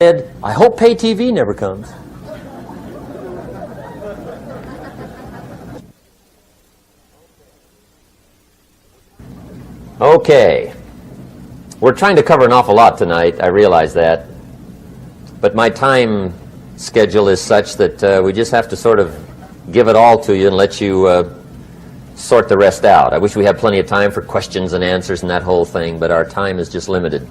said, I hope pay TV never comes. Okay. We're trying to cover an awful lot tonight, I realize that. But my time schedule is such that we just have to sort of give it all to you and let you sort the rest out. I wish we had plenty of time for questions and answers and that whole thing, but our time is just limited.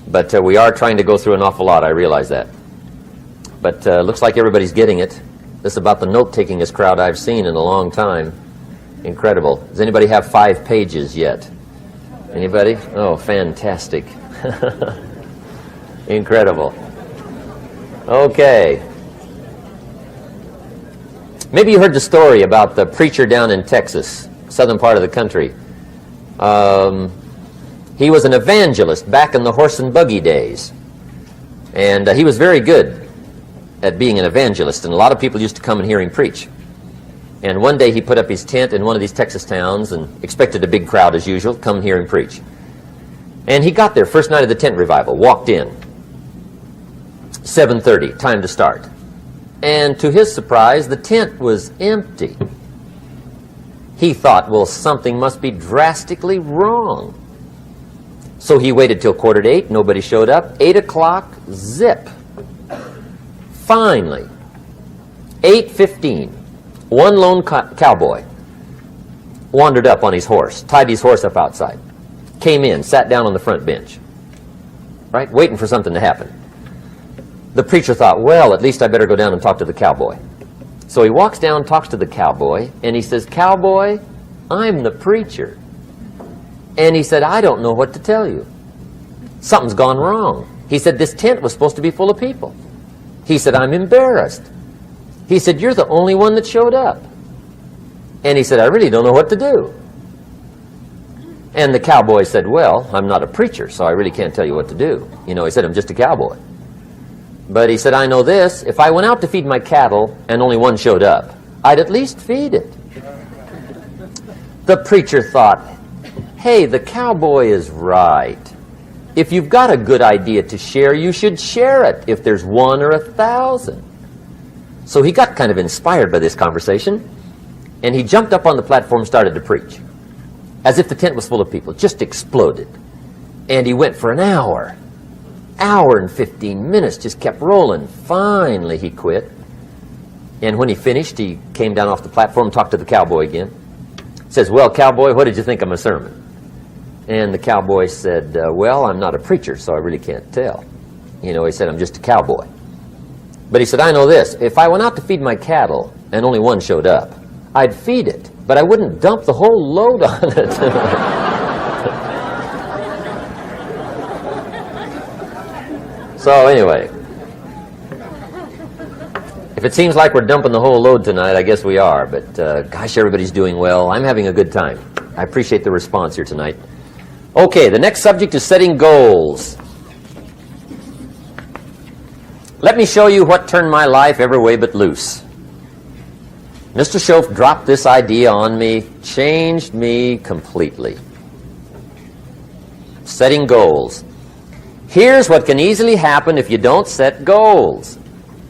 But we are trying to go through an awful lot, I realize that. But looks like everybody's getting it. This is about the note-takingest crowd I've seen in a long time. Incredible. Does anybody have 5 pages yet? Anybody? Oh, fantastic. Incredible. Okay. Maybe you heard the story about the preacher down in Texas, southern part of the country. He was an evangelist back in the horse and buggy days. And he was very good at being an evangelist, and a lot of people used to come and hear him preach. And one day he put up his tent in one of these Texas towns and expected a big crowd as usual, come hear him preach. And he got there, first night of the tent revival, walked in. 7:30, time to start. And to his surprise, the tent was empty. He thought, well, something must be drastically wrong. So he waited till 7:45, nobody showed up. 8 o'clock, zip. Finally, 8:15, one lone cowboy wandered up on his horse, tied his horse up outside, came in, sat down on the front bench, right, waiting for something to happen. The preacher thought, well, at least I better go down and talk to the cowboy. So he walks down, talks to the cowboy, and he says, Cowboy, I'm the preacher. And he said, I don't know what to tell you. Something's gone wrong. He said, this tent was supposed to be full of people. He said, I'm embarrassed. He said, you're the only one that showed up. And he said, I really don't know what to do. And the cowboy said, well, I'm not a preacher, so I really can't tell you what to do. You know, he said, I'm just a cowboy. But he said, I know this, if I went out to feed my cattle and only one showed up, I'd at least feed it. The preacher thought, hey, the cowboy is right. If you've got a good idea to share, you should share it, if there's 1 or 1,000. So he got kind of inspired by this conversation, and he jumped up on the platform and started to preach, as if the tent was full of people, just exploded. And he went for an hour and 15 minutes, just kept rolling. Finally, he quit. And when he finished, he came down off the platform, talked to the cowboy again. Says, well, cowboy, what did you think of my sermon? And the cowboy said, well, I'm not a preacher, so I really can't tell. You know, he said, I'm just a cowboy. But he said, I know this. If I went out to feed my cattle and only one showed up, I'd feed it, but I wouldn't dump the whole load on it. So anyway, if it seems like we're dumping the whole load tonight, I guess we are. But gosh, everybody's doing well. I'm having a good time. I appreciate the response here tonight. Okay, the next subject is setting goals. Let me show you what turned my life every way but loose. Mr. Schoaf dropped this idea on me, changed me completely. Setting goals. Here's what can easily happen if you don't set goals.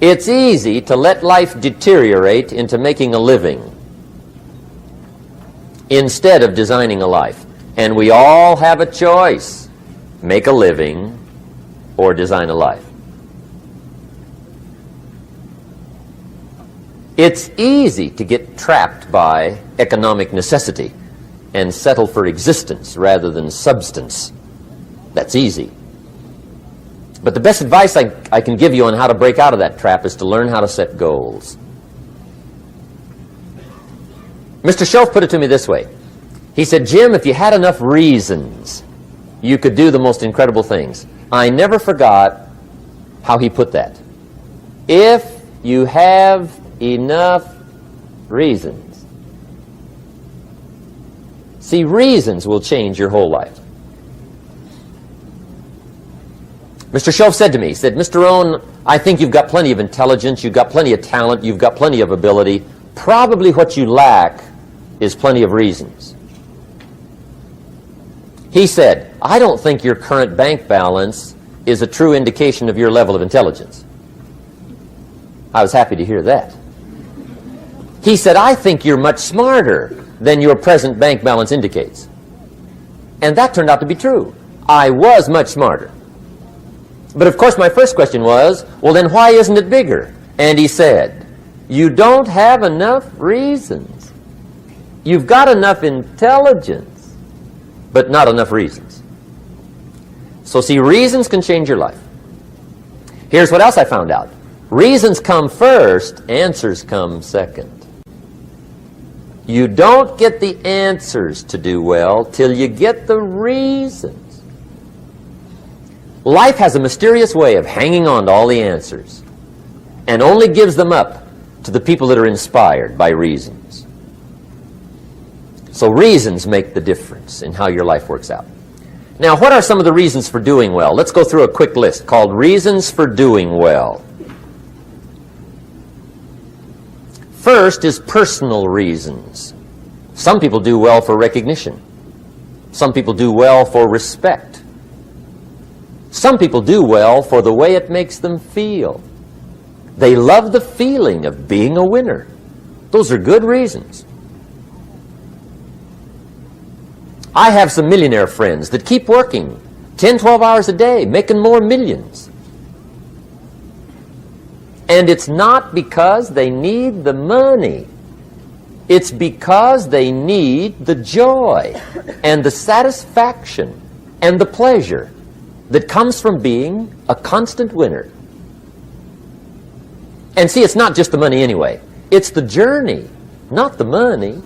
It's easy to let life deteriorate into making a living instead of designing a life. And we all have a choice. Make a living or design a life. It's easy to get trapped by economic necessity and settle for existence rather than substance. That's easy. But the best advice I can give you on how to break out of that trap is to learn how to set goals. Mr. Schoaf put it to me this way. He said, Jim, if you had enough reasons, you could do the most incredible things. I never forgot how he put that. If you have enough reasons. See, reasons will change your whole life. Mr. Schoaf said to me, he said, Mr. Rohn, I think you've got plenty of intelligence, you've got plenty of talent, you've got plenty of ability. Probably what you lack is plenty of reasons. He said, I don't think your current bank balance is a true indication of your level of intelligence. I was happy to hear that. He said, I think you're much smarter than your present bank balance indicates. And that turned out to be true. I was much smarter. But of course my first question was, well then why isn't it bigger? And he said, you don't have enough reasons. You've got enough intelligence, but not enough reasons. So see, reasons can change your life. Here's what else I found out. Reasons come first, answers come second. You don't get the answers to do well till you get the reasons. Life has a mysterious way of hanging on to all the answers and only gives them up to the people that are inspired by reasons. So reasons make the difference in how your life works out. Now, what are some of the reasons for doing well? Let's go through a quick list called Reasons for Doing Well. First is personal reasons. Some people do well for recognition. Some people do well for respect. Some people do well for the way it makes them feel. They love the feeling of being a winner. Those are good reasons. I have some millionaire friends that keep working 10, 12 hours a day, making more millions. And it's not because they need the money. It's because they need the joy and the satisfaction and the pleasure that comes from being a constant winner. And see, it's not just the money anyway. It's the journey, not the money.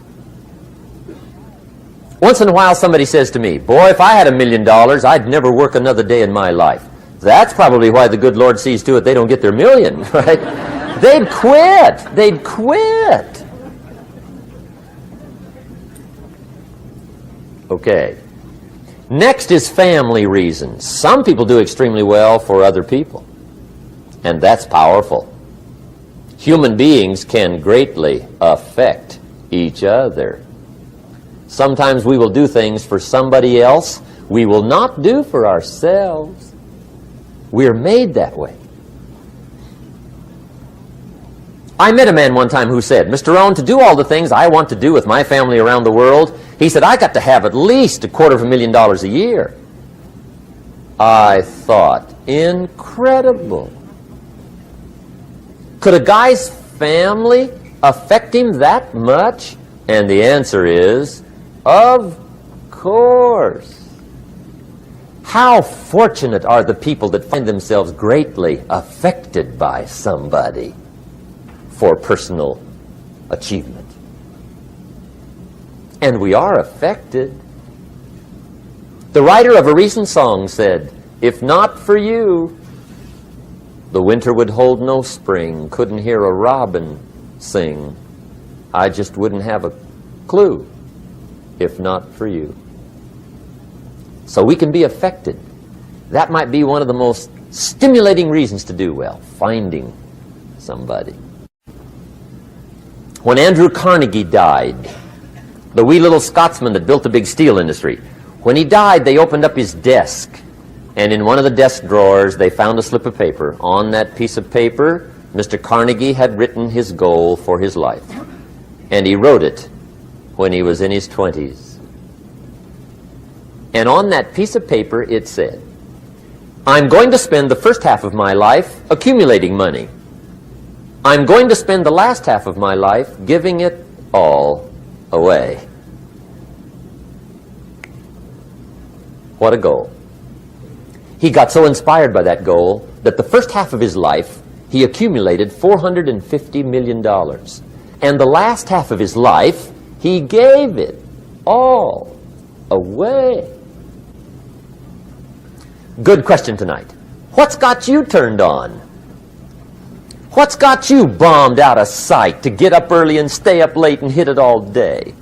Once in a while somebody says to me, boy, if I had $1 million, I'd never work another day in my life. That's probably why the good Lord sees to it they don't get their million, right? They'd quit. They'd quit. Okay. Next is family reasons. Some people do extremely well for other people, and that's powerful. Human beings can greatly affect each other. Sometimes we will do things for somebody else we will not do for ourselves. We're made that way. I met a man one time who said, Mr. Rohn, to do all the things I want to do with my family around the world, he said, I got to have at least $250,000 a year. I thought, incredible. Could a guy's family affect him that much? And the answer is, of course. How fortunate are the people that find themselves greatly affected by somebody for personal achievement. And we are affected. The writer of a recent song said, if not for you, the winter would hold no spring, couldn't hear a robin sing. I just wouldn't have a clue if not for you. So we can be affected. That might be one of the most stimulating reasons to do well, finding somebody. When Andrew Carnegie died, the wee little Scotsman that built the big steel industry, when he died, they opened up his desk, and in one of the desk drawers, they found a slip of paper. On that piece of paper, Mr. Carnegie had written his goal for his life, and he wrote it when he was in his 20s. And on that piece of paper, it said, I'm going to spend the first half of my life accumulating money. I'm going to spend the last half of my life giving it all away. What a goal. He got so inspired by that goal that the first half of his life, he accumulated $450 million. And the last half of his life, he gave it all away. Good question tonight. What's got you turned on? What's got you bombed out of sight to get up early and stay up late and hit it all day?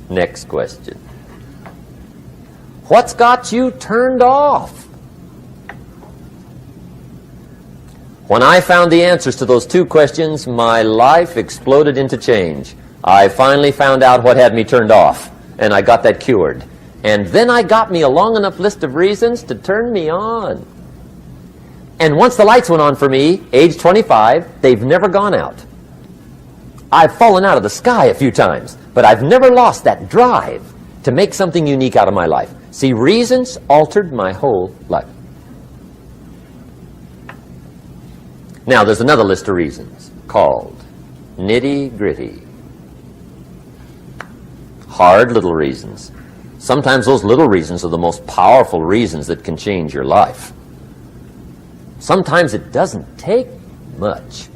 Next question. What's got you turned off? When I found the answers to those two questions, my life exploded into change. I finally found out what had me turned off, and I got that cured. And then I got me a long enough list of reasons to turn me on. And once the lights went on for me, age 25, they've never gone out. I've fallen out of the sky a few times, but I've never lost that drive to make something unique out of my life. See, reasons altered my whole life. Now, there's another list of reasons called nitty-gritty. Hard little reasons. Sometimes those little reasons are the most powerful reasons that can change your life. Sometimes it doesn't take much.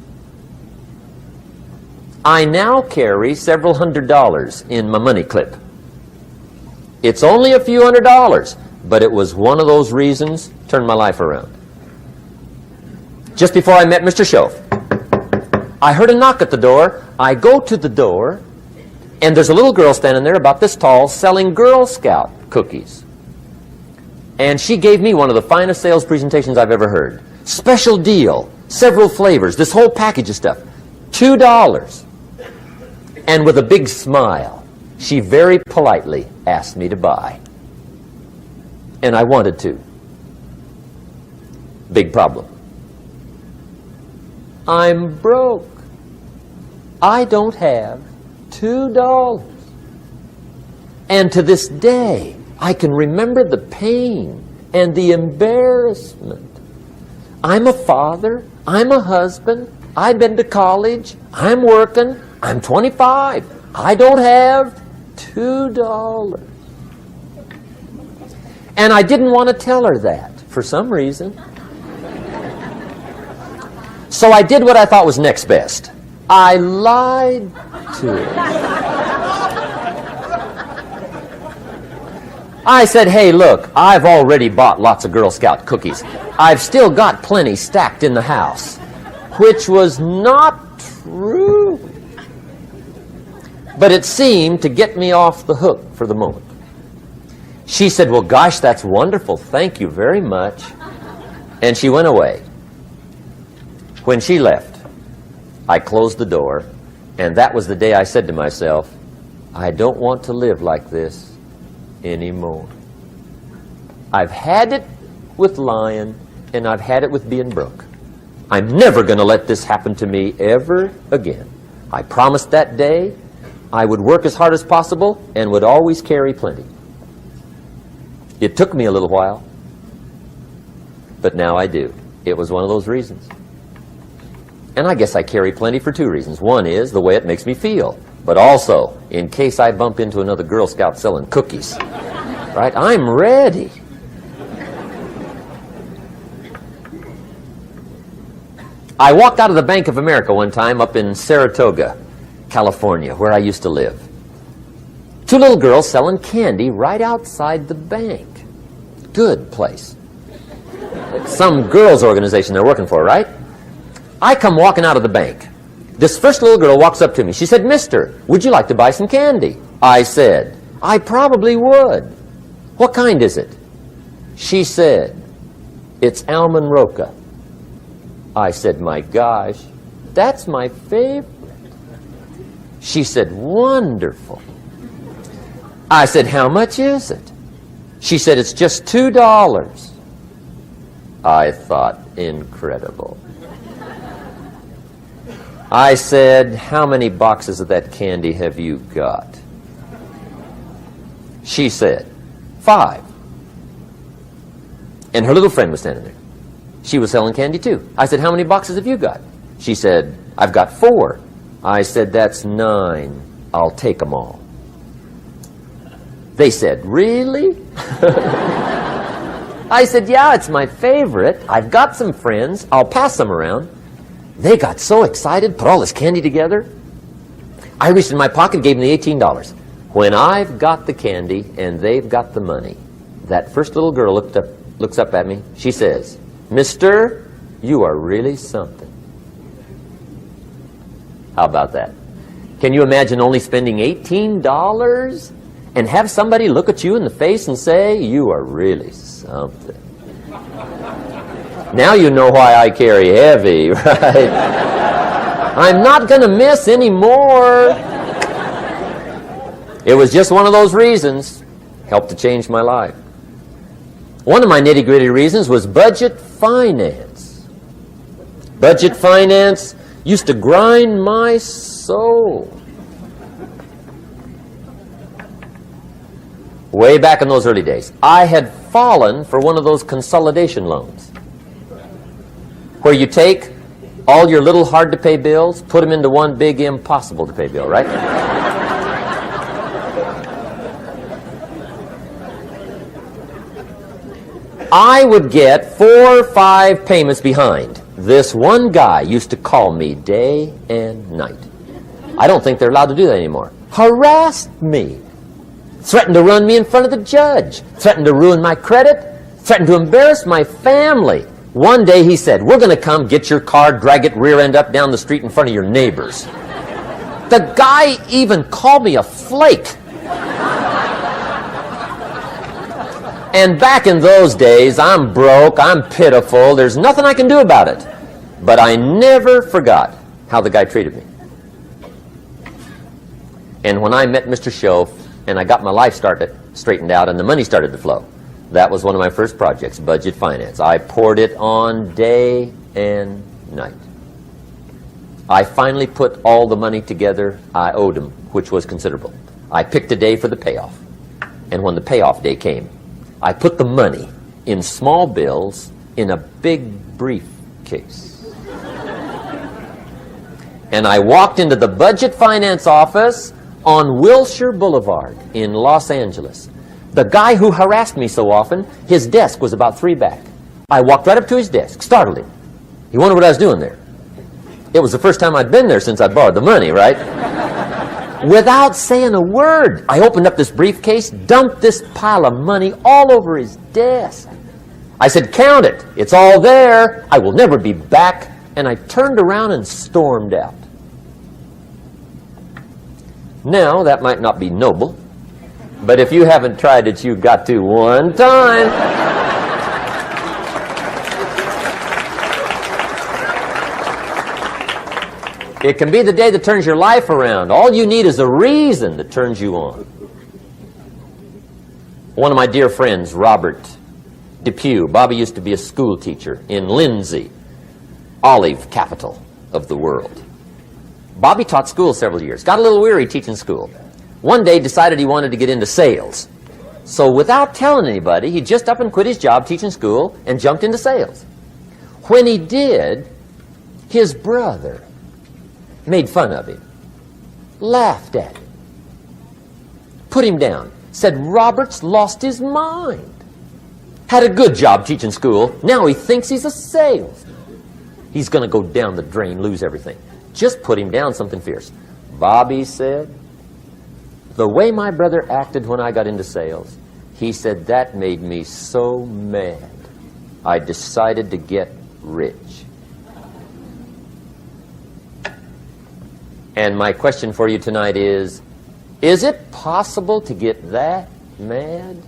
I now carry several $100s in my money clip. It's only a few $100s, but it was one of those reasons turned my life around. Just before I met Mr. Schoaf, I heard a knock at the door. I go to the door, and there's a little girl standing there about this tall selling Girl Scout cookies. And she gave me one of the finest sales presentations I've ever heard. Special deal, several flavors, this whole package of stuff, $2. And with a big smile, she very politely asked me to buy. And I wanted to. Big problem. I'm broke. I don't have $2. And to this day, I can remember the pain and the embarrassment. I'm a father. I'm a husband. I've been to college. I'm working. I'm 25. I don't have $2. And I didn't want to tell her that for some reason. So I did what I thought was next best. I lied to her. I said, hey, look, I've already bought lots of Girl Scout cookies. I've still got plenty stacked in the house, which was not true. But it seemed to get me off the hook for the moment. She said, well, gosh, that's wonderful. Thank you very much. And she went away. When she left, I closed the door, and that was the day I said to myself, I don't want to live like this anymore. I've had it with lying, and I've had it with being broke. I'm never going to let this happen to me ever again. I promised that day I would work as hard as possible and would always carry plenty. It took me a little while, but now I do. It was one of those reasons. And I guess I carry plenty for two reasons. One is the way it makes me feel, but also in case I bump into another Girl Scout selling cookies. Right? I'm ready. I walked out of the Bank of America one time up in Saratoga, California, where I used to live. Two little girls selling candy right outside the bank. Good place. Some girls' organization they're working for, right? I come walking out of the bank. This first little girl walks up to me. She said, Mister, would you like to buy some candy? I said, I probably would. What kind is it? She said, it's almond roca. I said, my gosh, that's my favorite. She said, wonderful. I said, how much is it? She said, it's just $2. I thought, incredible. I said, how many boxes of that candy have you got? She said, 5. And her little friend was standing there. She was selling candy too. I said, how many boxes have you got? She said, I've got 4. I said, that's 9. I'll take them all. They said, really? I said, yeah, it's my favorite. I've got some friends. I'll pass them around. They got so excited, put all this candy together. I reached in my pocket, gave them the $18. When I've got the candy and they've got the money, that first little girl looks up at me. She says, Mister, you are really something. How about that? Can you imagine only spending $18 and have somebody look at you in the face and say, you are really something? Now you know why I carry heavy, right? I'm not going to miss anymore. It was just one of those reasons. Helped to change my life. One of my nitty-gritty reasons was budget finance. Budget finance used to grind my soul. Way back in those early days, I had fallen for one of those consolidation loans where you take all your little hard-to-pay bills, put them into one big impossible-to-pay bill, right? I would get 4 or 5 payments behind. This one guy used to call me day and night. I don't think they're allowed to do that anymore. Harassed me. Threatened to run me in front of the judge. Threatened to ruin my credit. Threatened to embarrass my family. One day he said, we're going to come get your car, drag it rear end up down the street in front of your neighbors. The guy even called me a flake. And back in those days, I'm broke, I'm pitiful, there's nothing I can do about it. But I never forgot how the guy treated me. And when I met Mr. Schoaf, and I got my life straightened out, and the money started to flow, that was one of my first projects, budget finance. I poured it on day and night. I finally put all the money together I owed him, which was considerable. I picked a day for the payoff. And when the payoff day came, I put the money in small bills in a big briefcase. And I walked into the budget finance office on Wilshire Boulevard in Los Angeles. The guy who harassed me so often, his desk was about 3 back. I walked right up to his desk, startled him. He wondered what I was doing there. It was the first time I'd been there since I borrowed the money, right? Without saying a word, I opened up this briefcase, dumped this pile of money all over his desk. I said, count it. It's all there. I will never be back. And I turned around and stormed out. Now, that might not be noble, but if you haven't tried it, you've got to one time. It can be the day that turns your life around. All you need is a reason that turns you on. One of my dear friends, Robert Depew, Bobby used to be a school teacher in Lindsay, olive capital of the world. Bobby taught school several years, got a little weary teaching school. One day decided he wanted to get into sales. So without telling anybody, he just up and quit his job teaching school and jumped into sales. When he did, his brother made fun of him, laughed at him, put him down, said Robert's lost his mind. Had a good job teaching school, now he thinks he's a salesman. He's going to go down the drain, lose everything. Just put him down something fierce. Bobby said, the way my brother acted when I got into sales, he said that made me so mad, I decided to get rich. And my question for you tonight is it possible to get that mad?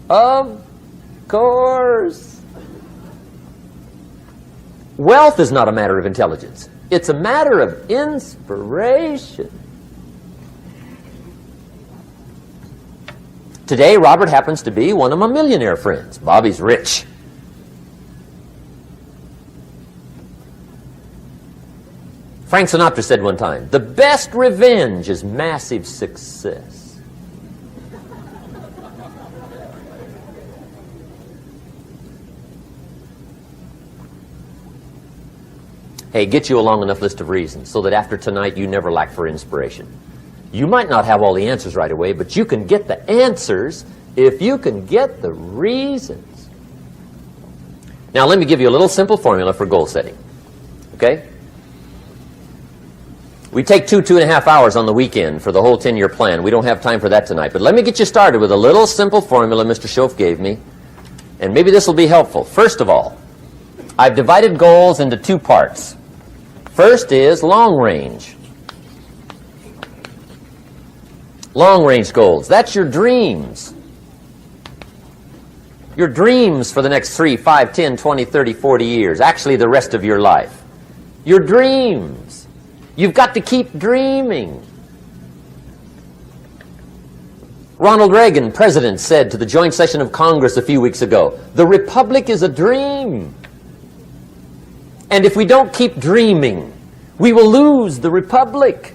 Of course. Wealth is not a matter of intelligence. It's a matter of inspiration. Today, Robert happens to be one of my millionaire friends. Bobby's rich. Frank Sinatra said one time, the best revenge is massive success. Hey, get you a long enough list of reasons so that after tonight you never lack for inspiration. You might not have all the answers right away, but you can get the answers if you can get the reasons. Now, let me give you a little simple formula for goal setting. Okay? We take 2.5 hours on the weekend for the whole 10-year plan. We don't have time for that tonight. But let me get you started with a little simple formula Mr. Schoaf gave me. And maybe this will be helpful. First of all, I've divided goals into 2 parts. First is long range. Long range goals. That's your dreams. Your dreams for the next 3, 5, 10, 20, 30, 40 years. Actually, the rest of your life. Your dreams. You've got to keep dreaming. Ronald Reagan, president, said to the joint session of Congress a few weeks ago, "The Republic is a dream. And if we don't keep dreaming, we will lose the Republic."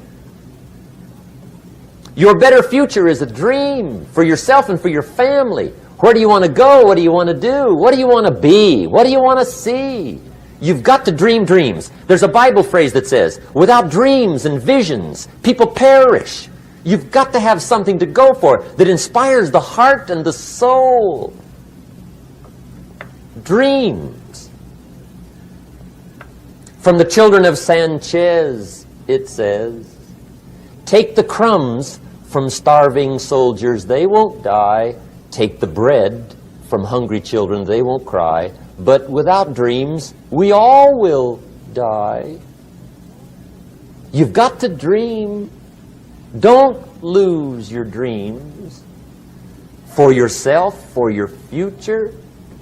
Your better future is a dream for yourself and for your family. Where do you want to go? What do you want to do? What do you want to be? What do you want to see? You've got to dream dreams. There's a Bible phrase that says, without dreams and visions, people perish. You've got to have something to go for that inspires the heart and the soul. Dreams. From the children of Sanchez, it says, take the crumbs from starving soldiers, they won't die. Take the bread from hungry children, they won't cry. But without dreams, we all will die. You've got to dream. Don't lose your dreams for yourself, for your future,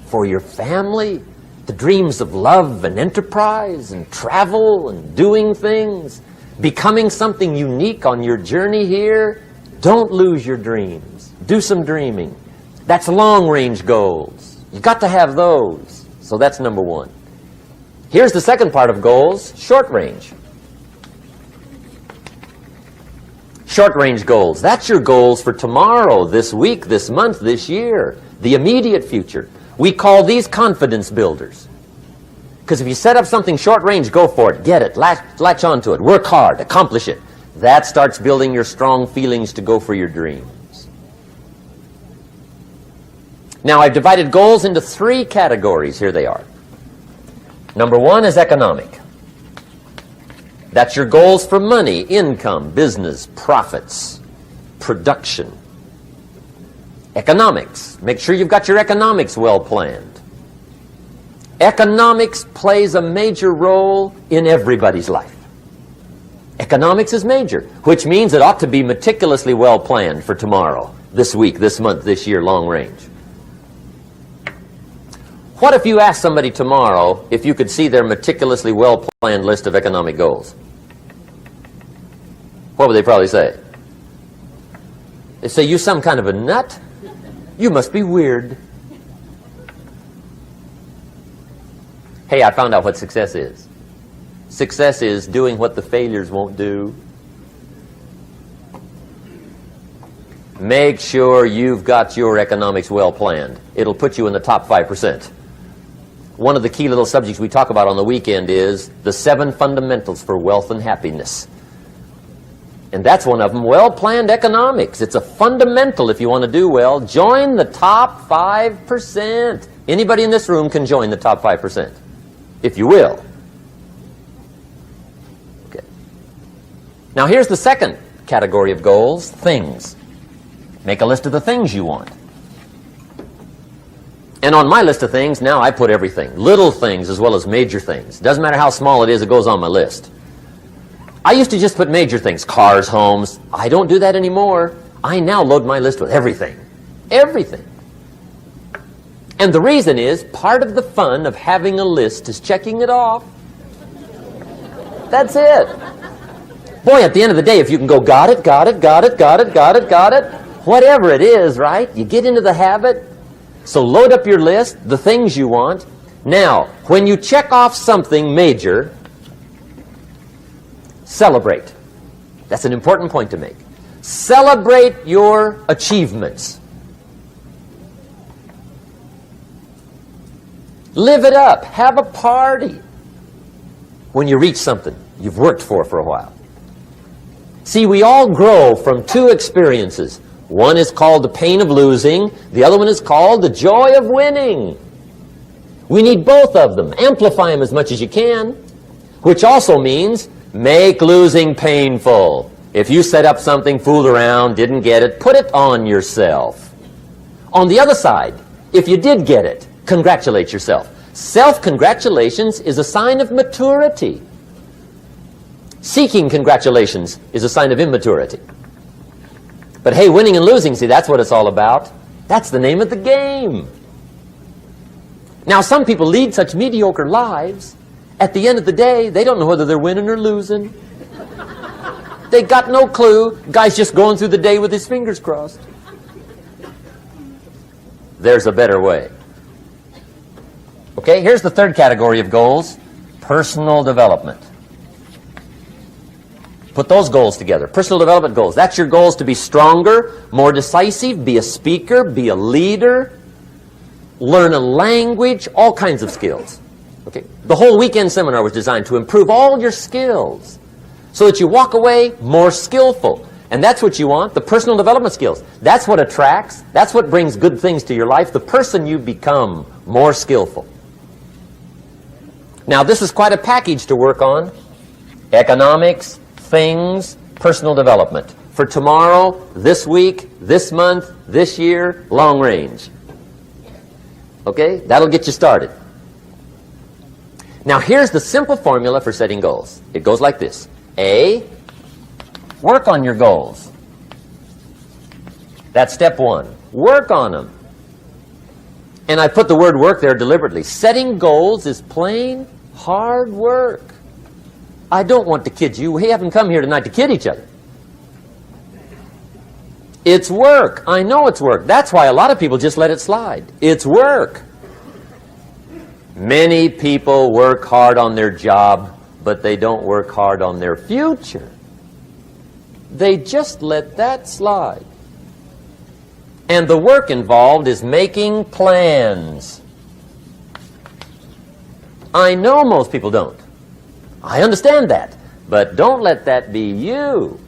for your family. The dreams of love and enterprise and travel and doing things, becoming something unique on your journey here. Don't lose your dreams. Do some dreaming. That's long-range goals. You've got to have those. So that's number one. Here's the second part of goals, short-range. Short-range goals. That's your goals for tomorrow, this week, this month, this year, the immediate future. We call these confidence builders. Because if you set up something short-range, go for it, get it, latch onto it, work hard, accomplish it. That starts building your strong feelings to go for your dreams. Now, I've divided goals into three categories. Here they are. Number one is economic. That's your goals for money, income, business, profits, production. Economics. Make sure you've got your economics well planned. Economics plays a major role in everybody's life. Economics is major, which means it ought to be meticulously well planned for tomorrow, this week, this month, this year, long range. What if you asked somebody tomorrow if you could see their meticulously well-planned list of economic goals? What would they probably say? They say, you some kind of a nut? You must be weird. Hey, I found out what success is. Success is doing what the failures won't do. Make sure you've got your economics well planned. It'll put you in the top 5%. One of the key little subjects we talk about on the weekend is the 7 fundamentals for wealth and happiness. And that's one of them, well-planned economics. It's a fundamental if you want to do well. Join the top 5%. Anybody in this room can join the top 5%, if you will. Okay. Now here's the second category of goals, things. Make a list of the things you want. And on my list of things, now I put everything. Little things as well as major things. Doesn't matter how small it is, it goes on my list. I used to just put major things, cars, homes. I don't do that anymore. I now load my list with everything. Everything. And the reason is, part of the fun of having a list is checking it off. That's it. Boy, at the end of the day, if you can go, got it, got it, got it, got it, got it, got it, whatever it is, right? You get into the habit. So load up your list, the things you want. Now, when you check off something major, celebrate. That's an important point to make. Celebrate your achievements. Live it up. Have a party when you reach something you've worked for a while. See, we all grow from two experiences. One is called the pain of losing. The other one is called the joy of winning. We need both of them. Amplify them as much as you can, which also means make losing painful. If you set up something, fooled around, didn't get it, put it on yourself. On the other side, if you did get it, congratulate yourself. Self-congratulations is a sign of maturity. Seeking congratulations is a sign of immaturity. But hey, winning and losing, see, that's what it's all about. That's the name of the game. Now, some people lead such mediocre lives, at the end of the day, they don't know whether they're winning or losing. They got no clue. Guy's just going through the day with his fingers crossed. there's a better way. Okay, here's the third category of goals, personal development. Put those goals together. Personal development goals. That's your goals to be stronger, more decisive, be a speaker, be a leader, learn a language, all kinds of skills. Okay? The whole weekend seminar was designed to improve all your skills so that you walk away more skillful. And that's what you want, the personal development skills. That's what attracts, that's what brings good things to your life, the person you become more skillful. Now, this is quite a package to work on. Economics, things, personal development. For tomorrow, this week, this month, this year, long range. Okay? That'll get you started. Now, here's the simple formula for setting goals. It goes like this. A, work on your goals. That's step one. Work on them. And I put the word work there deliberately. Setting goals is plain hard work. I don't want to kid you. We haven't come here tonight to kid each other. It's work. I know it's work. That's why a lot of people just let it slide. It's work. Many people work hard on their job, but they don't work hard on their future. They just let that slide. And the work involved is making plans. I know most people don't. I understand that. But don't let that be you.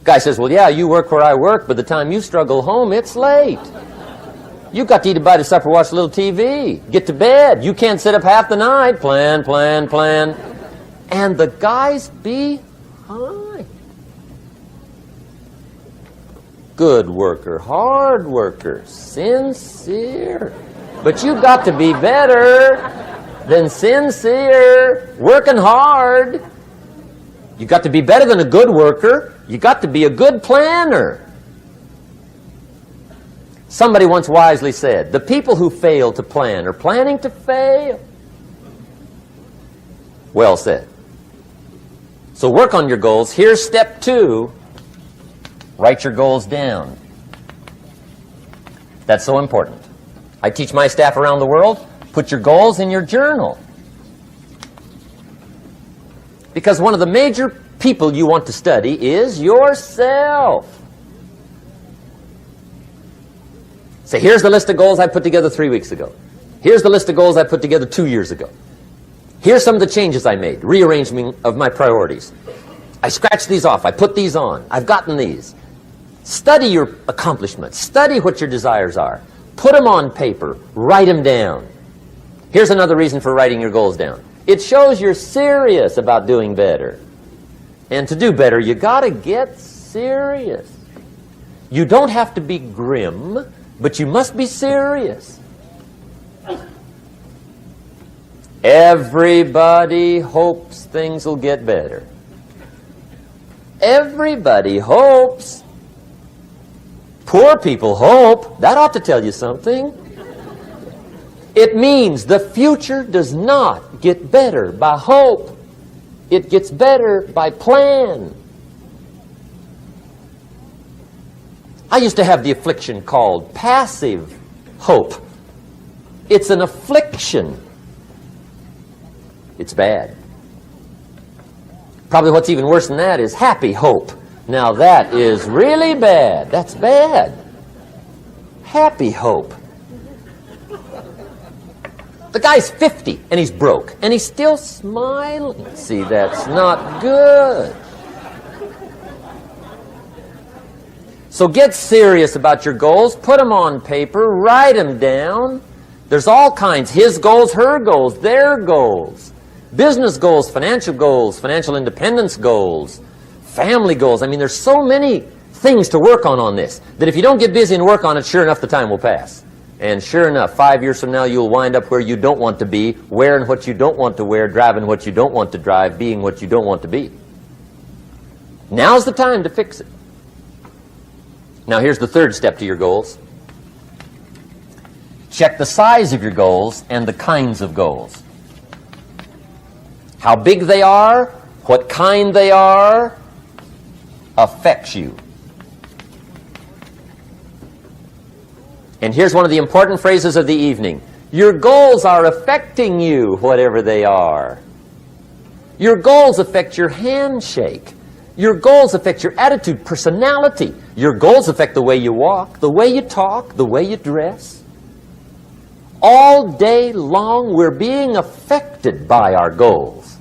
Guy says, well, yeah, you work where I work, but the time you struggle home, it's late. You've got to eat a bite of supper, watch a little TV, get to bed. You can't sit up half the night. Plan, plan, plan. And the guy's behind. Good worker, hard worker, sincere. But you've got to be better than sincere, working hard. You've got to be better than a good worker. You've got to be a good planner. Somebody once wisely said, the people who fail to plan are planning to fail. Well said. So work on your goals. Here's step 2. Write your goals down. That's so important. I teach my staff around the world, put your goals in your journal. Because one of the major people you want to study is yourself. Say, here's the list of goals I put together 3 weeks ago. Here's the list of goals I put together 2 years ago. Here's some of the changes I made, rearrangement of my priorities. I scratched these off, I put these on, I've gotten these. Study your accomplishments, study what your desires are. Put them on paper, write them down. Here's another reason for writing your goals down. It shows you're serious about doing better. And to do better, you got to get serious. You don't have to be grim, but you must be serious. Everybody hopes things will get better. Everybody hopes. Poor people hope. That ought to tell you something. It means the future does not get better by hope. It gets better by plan. I used to have the affliction called passive hope. It's an affliction. It's bad. Probably what's even worse than that is happy hope. Now that is really bad. That's bad. Happy hope. The guy's 50 and he's broke and he's still smiling. See, that's not good. So get serious about your goals. Put them on paper. Write them down. There's all kinds. His goals, her goals, their goals. Business goals, financial independence goals, family goals. I mean, there's so many things to work on this that if you don't get busy and work on it, sure enough, the time will pass. And sure enough, 5 years from now, you'll wind up where you don't want to be, wearing what you don't want to wear, driving what you don't want to drive, being what you don't want to be. Now's the time to fix it. Now, here's the third step to your goals. Check the size of your goals and the kinds of goals. How big they are, what kind they are, affects you. And here's one of the important phrases of the evening. Your goals are affecting you, whatever they are. Your goals affect your handshake. Your goals affect your attitude, personality. Your goals affect the way you walk, the way you talk, the way you dress. All day long, we're being affected by our goals.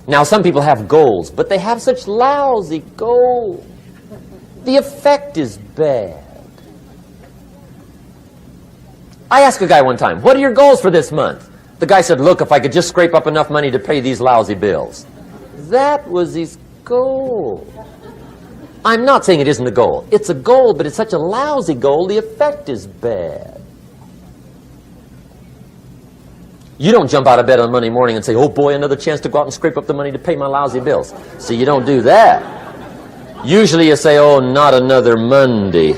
Now, some people have goals, but they have such lousy goals. The effect is bad. I asked a guy one time, what are your goals for this month? The guy said, look, if I could just scrape up enough money to pay these lousy bills. That was his goal. I'm not saying it isn't a goal. It's a goal, but it's such a lousy goal, the effect is bad. You don't jump out of bed on Monday morning and say, oh boy, another chance to go out and scrape up the money to pay my lousy bills. See, you don't do that. Usually you say, oh, not another Monday.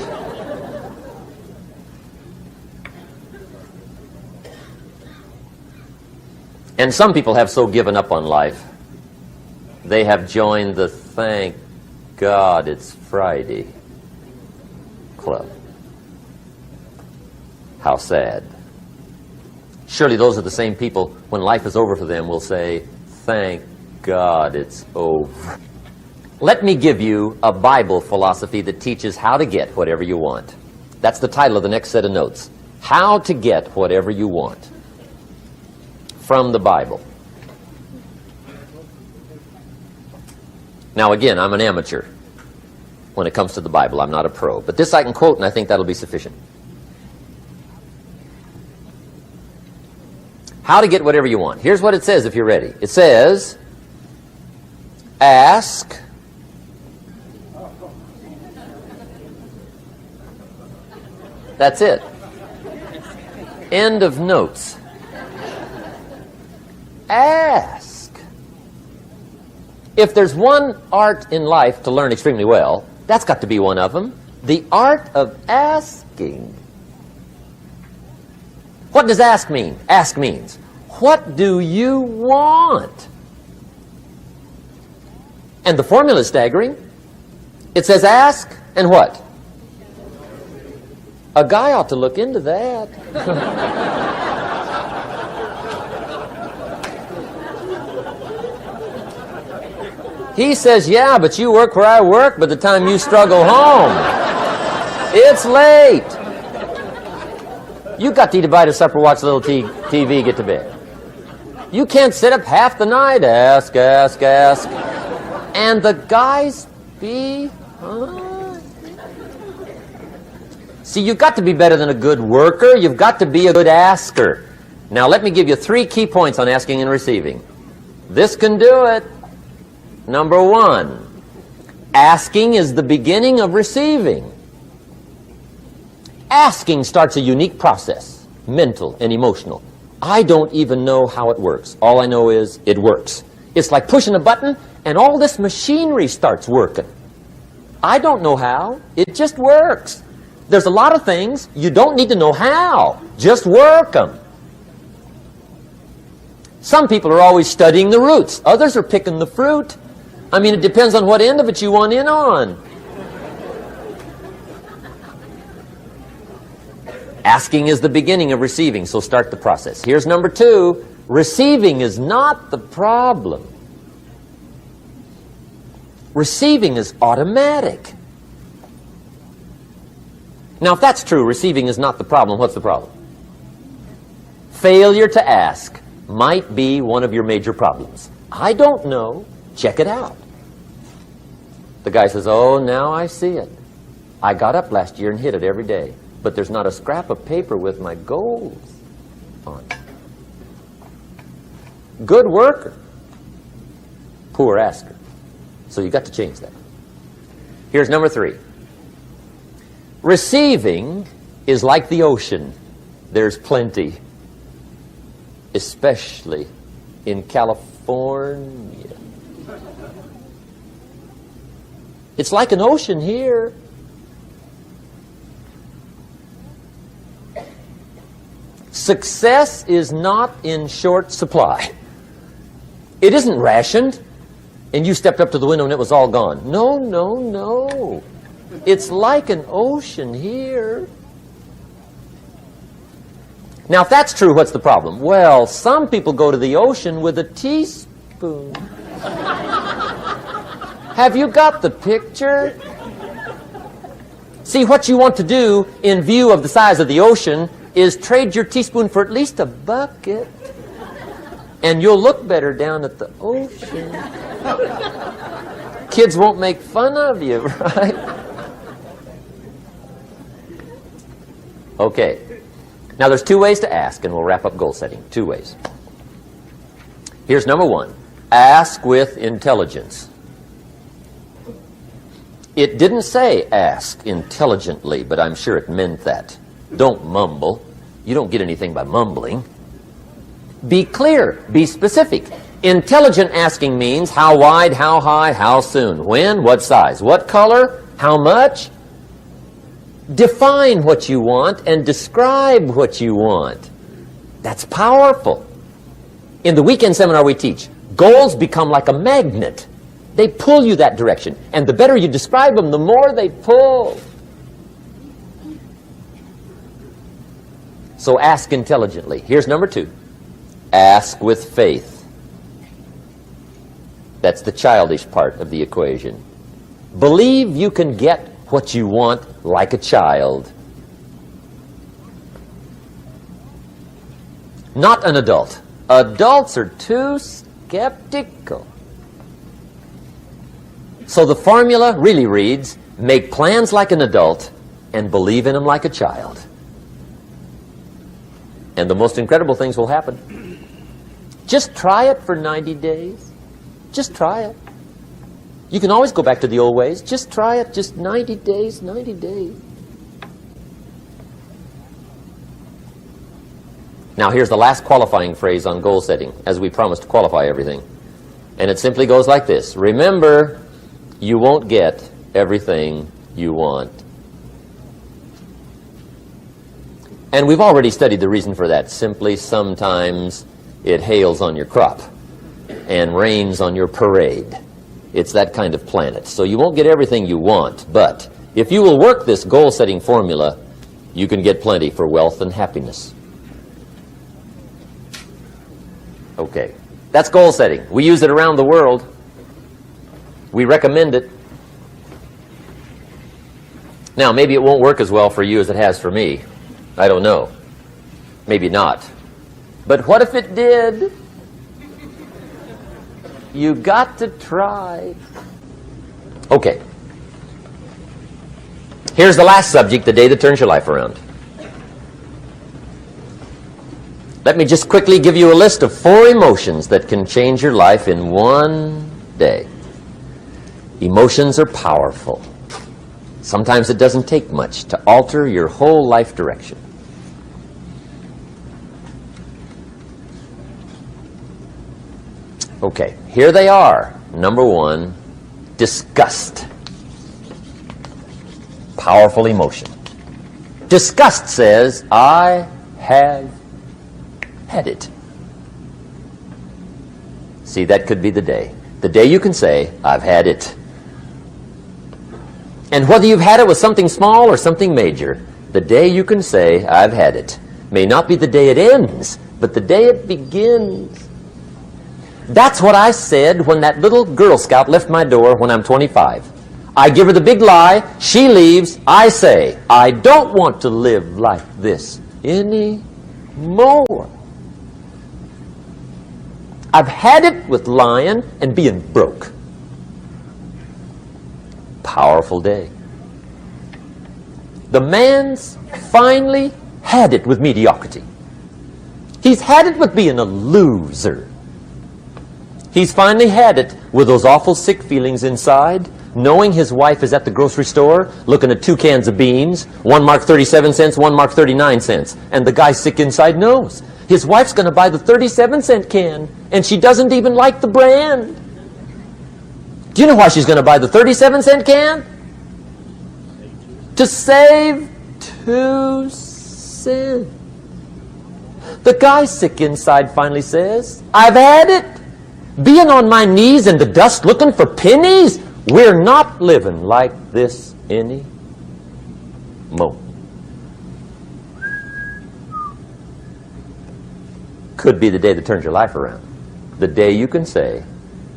And some people have so given up on life, they have joined the thank God it's Friday club. How sad. Surely those are the same people, when life is over for them, will say, thank God it's over. Let me give you a Bible philosophy that teaches how to get whatever you want. That's the title of the next set of notes. How to get whatever you want. From the Bible. Now again, I'm an amateur when it comes to the Bible. I'm not a pro. But this I can quote, and I think that'll be sufficient. How to get whatever you want. Here's what it says if you're ready. It says, ask. That's it. End of notes. Ask. If there's one art in life to learn extremely well, that's got to be one of them. The art of asking. What does ask mean? Ask means, what do you want? And the formula is staggering. It says ask and what? A guy ought to look into that. He says, yeah, but you work where I work, by the time you struggle home, it's late. You got to eat a bite of supper, watch a little TV, get to bed. You can't sit up half the night, ask. And the guys behind. See, you've got to be better than a good worker. You've got to be a good asker. Now, let me give you 3 key points on asking and receiving. This can do it. Number 1, asking is the beginning of receiving. Asking starts a unique process, mental and emotional. I don't even know how it works. All I know is it works. It's like pushing a button and all this machinery starts working. I don't know how. It just works. There's a lot of things you don't need to know how. Just work them. Some people are always studying the roots. Others are picking the fruit. I mean, it depends on what end of it you want in on. Asking is the beginning of receiving, so start the process. Here's number 2. Receiving is not the problem. Receiving is automatic. Now, if that's true, receiving is not the problem, what's the problem? Failure to ask might be one of your major problems. I don't know. Check it out. The guy says, oh, now I see it. I got up last year and hit it every day, but there's not a scrap of paper with my goals on it. Good worker, poor asker. So you got to change that. Here's number 3. Receiving is like the ocean. There's plenty, especially in California. It's like an ocean here. Success is not in short supply. It isn't rationed, and you stepped up to the window and it was all gone. No, no, no. It's like an ocean here. Now, if that's true, what's the problem? Well, some people go to the ocean with a teaspoon. Have you got the picture? See, what you want to do in view of the size of the ocean is trade your teaspoon for at least a bucket. And you'll look better down at the ocean. Kids won't make fun of you, right? Okay. Now, there's two ways to ask, and we'll wrap up goal setting. Two ways. Here's number one. Ask with intelligence. It didn't say ask intelligently, but I'm sure it meant that. Don't mumble. You don't get anything by mumbling. Be clear. Be specific. Intelligent asking means how wide, how high, how soon, when, what size, what color, how much. Define what you want and describe what you want. That's powerful. In the weekend seminar we teach, goals become like a magnet. They pull you that direction. And the better you describe them, the more they pull. So ask intelligently. Here's number two. Ask with faith. That's the childish part of the equation. Believe you can get what you want like a child. Not an adult. Adults are too skeptical. So the formula really reads, make plans like an adult and believe in them like a child. And the most incredible things will happen. Just try it for 90 days. Just try it. You can always go back to the old ways. Just try it. Just 90 days, 90 days. Now, here's the last qualifying phrase on goal setting, as we promised to qualify everything. And it simply goes like this. Remember, you won't get everything you want. And we've already studied the reason for that. Simply, sometimes it hails on your crop and rains on your parade. It's that kind of planet. So you won't get everything you want, but if you will work this goal-setting formula, you can get plenty for wealth and happiness. Okay, that's goal setting. We use it around the world. We recommend it. Now, maybe it won't work as well for you as it has for me. I don't know. Maybe not. But what if it did? You got to try. Okay. Here's the last subject, the day that turns your life around. Let me just quickly give you a list of 4 emotions that can change your life in one day. Emotions are powerful. Sometimes it doesn't take much to alter your whole life direction. Okay, here they are. Number 1, disgust. Powerful emotion. Disgust says, I have had it. See, that could be the day. The day you can say, I've had it. And whether you've had it with something small or something major, the day you can say, I've had it, may not be the day it ends, but the day it begins. That's what I said when that little Girl Scout left my door when I'm 25. I give her the big lie, she leaves, I say, I don't want to live like this anymore. I've had it with lying and being broke. Powerful day. The man's finally had it with mediocrity. He's had it with being a loser. He's finally had it with those awful sick feelings inside, knowing his wife is at the grocery store looking at 2 cans of beans, one marked 37 cents, one marked 39 cents. And the guy sick inside knows his wife's going to buy the 37-cent can, and she doesn't even like the brand. Do you know why she's going to buy the 37-cent can? To save 2 cents. The guy sick inside finally says, I've had it. Being on my knees in the dust looking for pennies? We're not living like this anymore. Could be the day that turns your life around. The day you can say,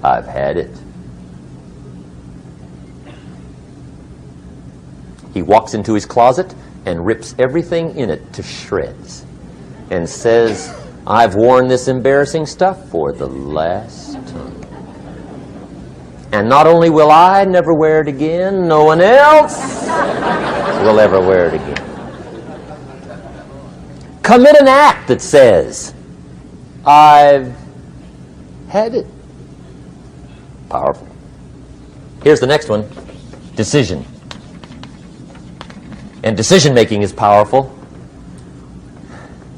I've had it. He walks into his closet and rips everything in it to shreds and says, I've worn this embarrassing stuff for the last time. And not only will I never wear it again, no one else will ever wear it again. Commit an act that says, I've had it. Powerful. Here's the next one. Decision. And decision making is powerful.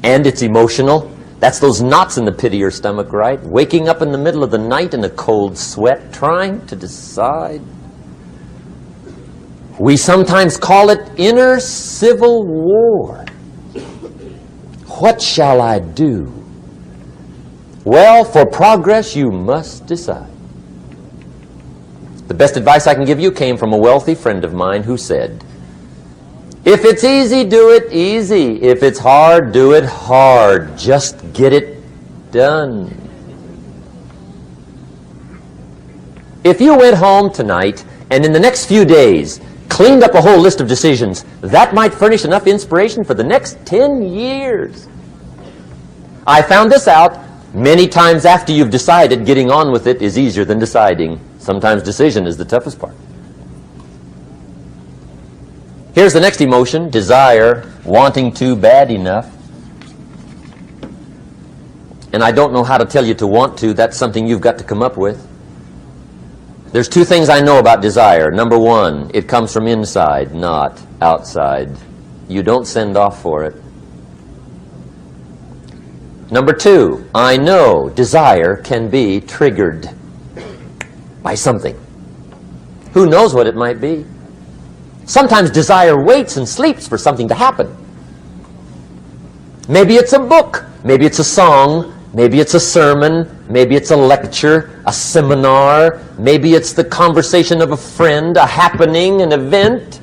And it's emotional. That's those knots in the pit of your stomach, right? Waking up in the middle of the night in a cold sweat, trying to decide. We sometimes call it inner civil war. What shall I do? Well, for progress, you must decide. The best advice I can give you came from a wealthy friend of mine who said, if it's easy, do it easy. If it's hard, do it hard. Just get it done. If you went home tonight and in the next few days cleaned up a whole list of decisions, that might furnish enough inspiration for the next 10 years. I found this out many times after you've decided. Getting on with it is easier than deciding. Sometimes decision is the toughest part. Here's the next emotion, desire, wanting to bad enough. And I don't know how to tell you to want to. That's something you've got to come up with. There's two things I know about desire. Number one, it comes from inside, not outside. You don't send off for it. Number two, I know desire can be triggered by something. Who knows what it might be? Sometimes desire waits and sleeps for something to happen. Maybe it's a book, maybe it's a song, maybe it's a sermon, maybe it's a lecture, a seminar, maybe it's the conversation of a friend, a happening, an event.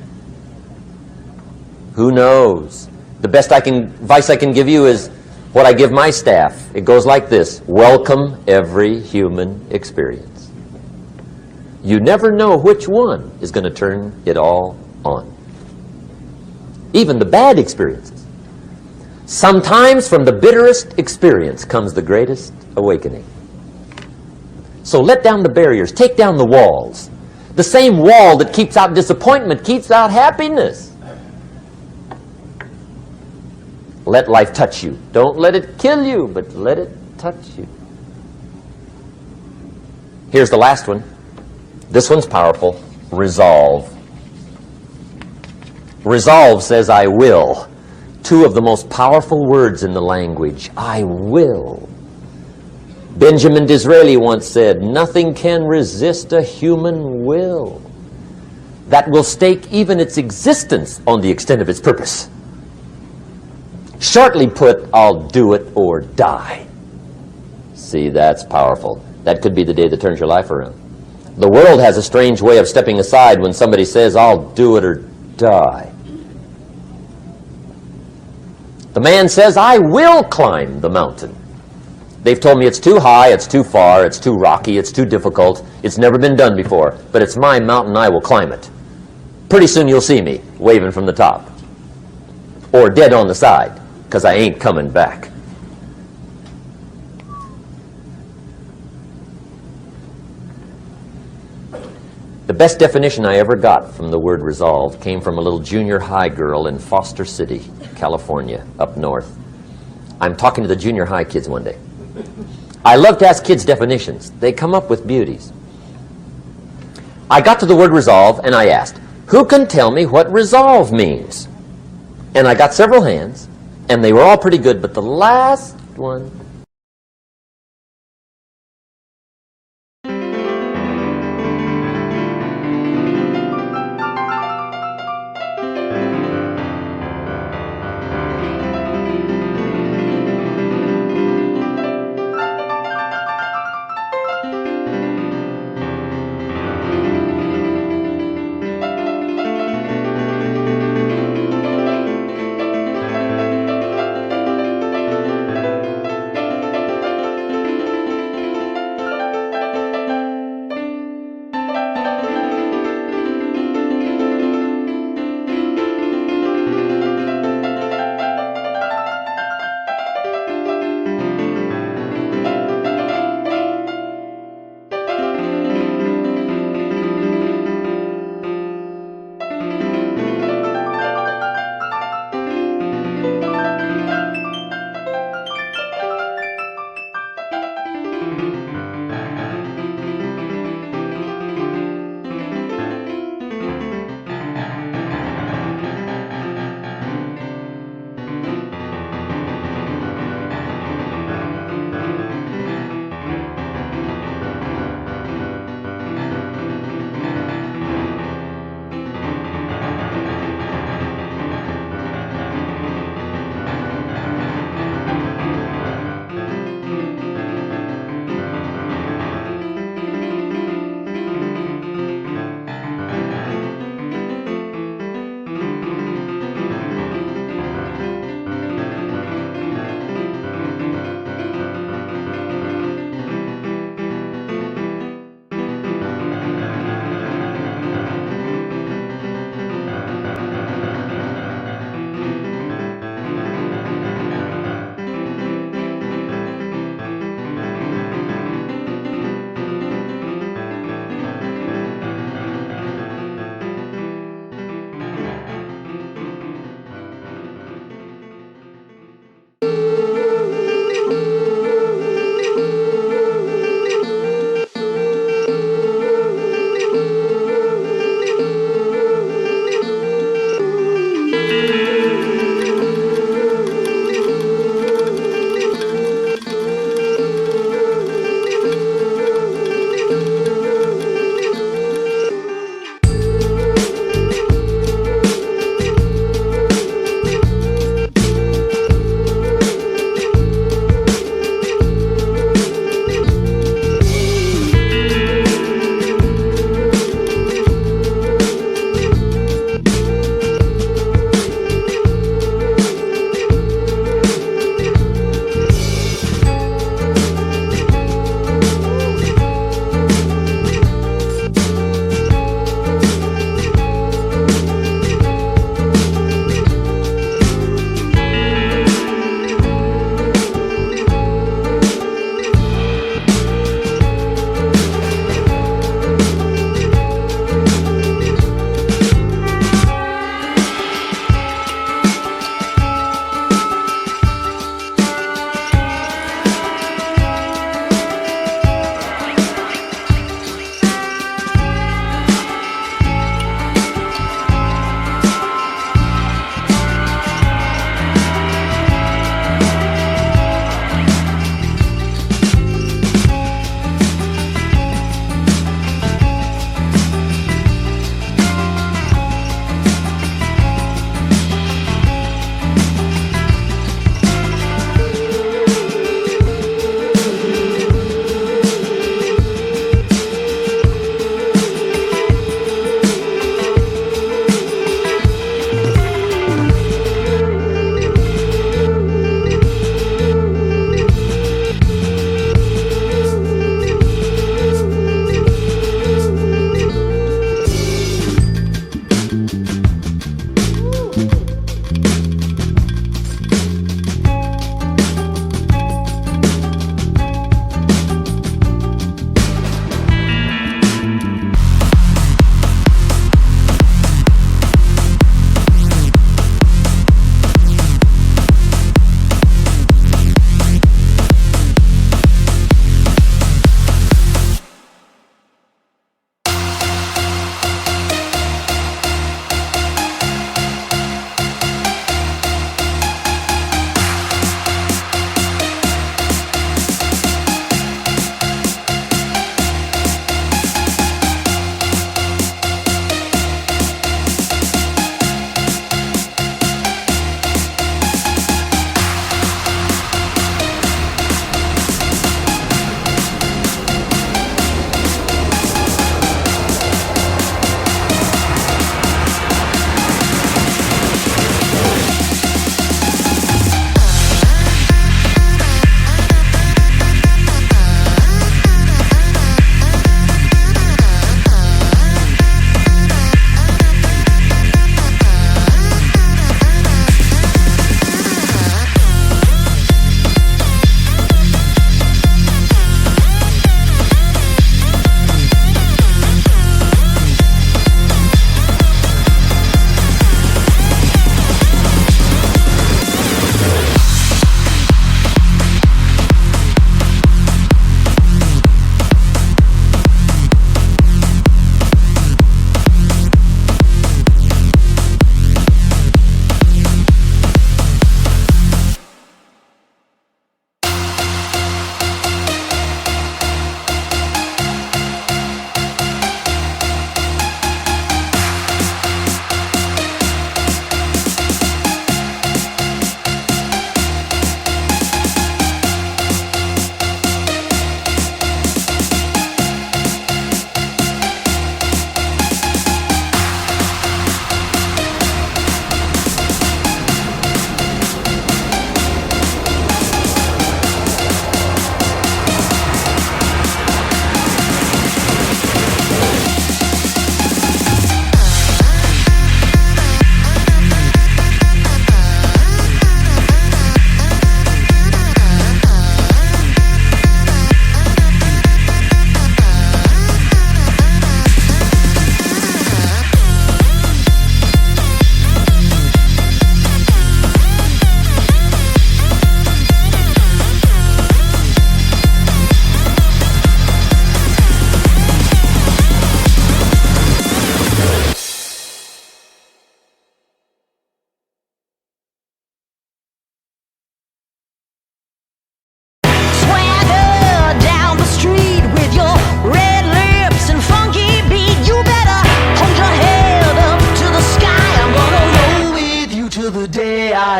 Who knows? The best advice I can give you is what I give my staff. It goes like this: welcome every human experience. You never know which one is going to turn it all on. Even the bad experiences. Sometimes from the bitterest experience comes the greatest awakening. So let down the barriers, take down the walls. The same wall that keeps out disappointment keeps out happiness. Let life touch you. Don't let it kill you, but let it touch you. Here's the last one. This one's powerful. Resolve. Resolve says, I will. Two of the most powerful words in the language. I will. Benjamin Disraeli once said, nothing can resist a human will that will stake even its existence on the extent of its purpose. Shortly put, I'll do it or die. See, that's powerful. That could be the day that turns your life around. The world has a strange way of stepping aside when somebody says, I'll do it or die. The man says, I will climb the mountain. They've told me it's too high, it's too far, it's too rocky, it's too difficult, it's never been done before, but it's my mountain, I will climb it. Pretty soon you'll see me waving from the top. Or dead on the side, because I ain't coming back. The best definition I ever got from the word resolve came from a little junior high girl in Foster City, California, up north. I'm talking to the junior high kids one day. I love to ask kids definitions. They come up with beauties. I got to the word resolve and I asked, who can tell me what resolve means? And I got several hands, and they were all pretty good, but the last one...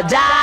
die.